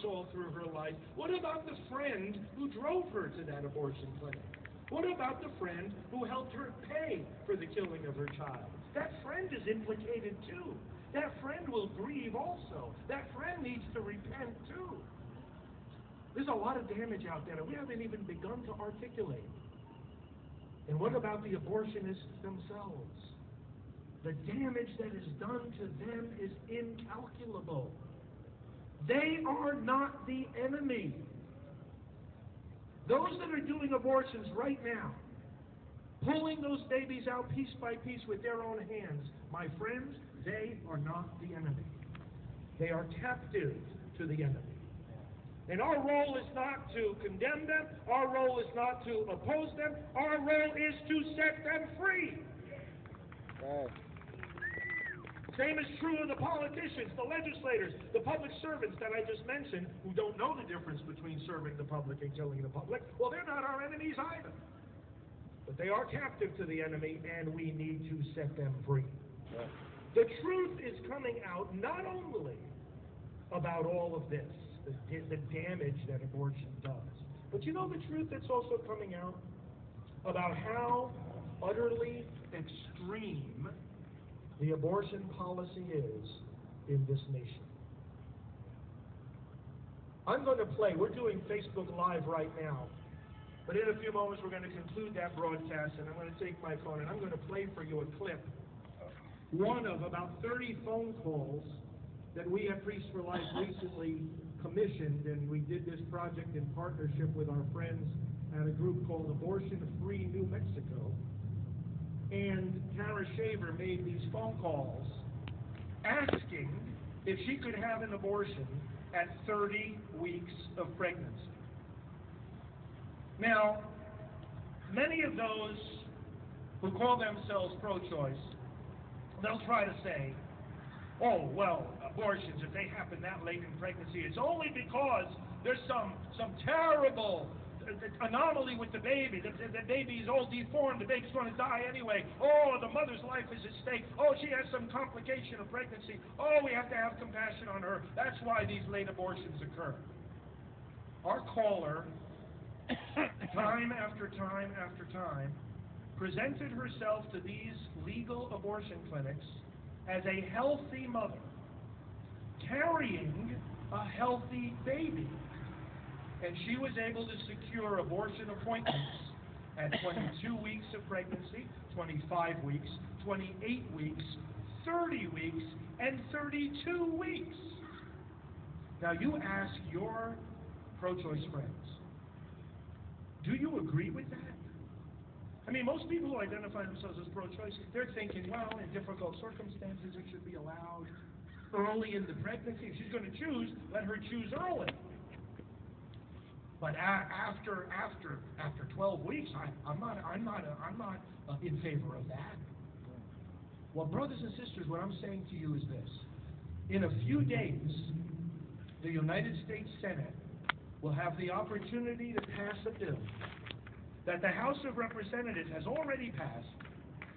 all through her life? What about the friend who drove her to that abortion clinic? What about the friend who helped her pay for the killing of her child? That friend is implicated too. That friend will grieve also. That friend needs to repent too. There's a lot of damage out there that we haven't even begun to articulate. And what about the abortionists themselves? The damage that is done to them is incalculable. They are not the enemy. Those that are doing abortions right now, pulling those babies out piece by piece with their own hands, my friends, they are not the enemy. They are captive to the enemy. And our role is not to condemn them. Our role is not to oppose them. Our role is to set them free. Right. Same is true of the politicians, the legislators, the public servants that I just mentioned, who don't know the difference between serving the public and killing the public. Well, they're not our enemies either. But they are captive to the enemy, and we need to set them free. Right. The truth is coming out not only about all of this, the damage that abortion does, but you know the truth that's also coming out about how utterly extreme the abortion policy is in this nation. I'm going to play, we're doing Facebook Live right now, but in a few moments we're going to conclude that broadcast, and I'm going to take my phone and I'm going to play for you a clip, one of about 30 phone calls that we at Priests for Life recently commissioned, and we did this project in partnership with our friends at a group called Abortion Free New Mexico. And Kara Shaver made these phone calls asking if she could have an abortion at 30 weeks of pregnancy. Now, many of those who call themselves pro-choice, they'll try to say, oh, well, abortions, if they happen that late in pregnancy, it's only because there's some terrible anomaly with the baby. The baby is all deformed. The baby's going to die anyway. Oh, the mother's life is at stake. Oh, she has some complication of pregnancy. Oh, we have to have compassion on her. That's why these late abortions occur. Our caller, time after time after time, presented herself to these legal abortion clinics as a healthy mother, carrying a healthy baby. And she was able to secure abortion appointments at 22 weeks of pregnancy, 25 weeks, 28 weeks, 30 weeks, and 32 weeks. Now you ask your pro-choice friends, do you agree with that? I mean, most people who identify themselves as pro-choice, they're thinking, well, in difficult circumstances, it should be allowed early in the pregnancy. If she's going to choose, let her choose early. But after 12 weeks, I'm not in favor of that. Well, brothers and sisters, what I'm saying to you is this. In a few days, the United States Senate will have the opportunity to pass a bill that the House of Representatives has already passed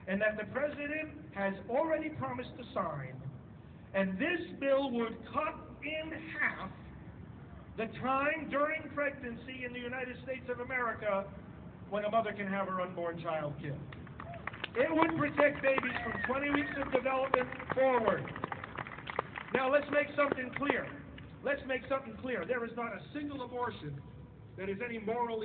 and that the President has already promised to sign. And this bill would cut in half the time during pregnancy in the United States of America when a mother can have her unborn child killed. It would protect babies from 20 weeks of development forward. Now let's make something clear. There is not a single abortion that is any morally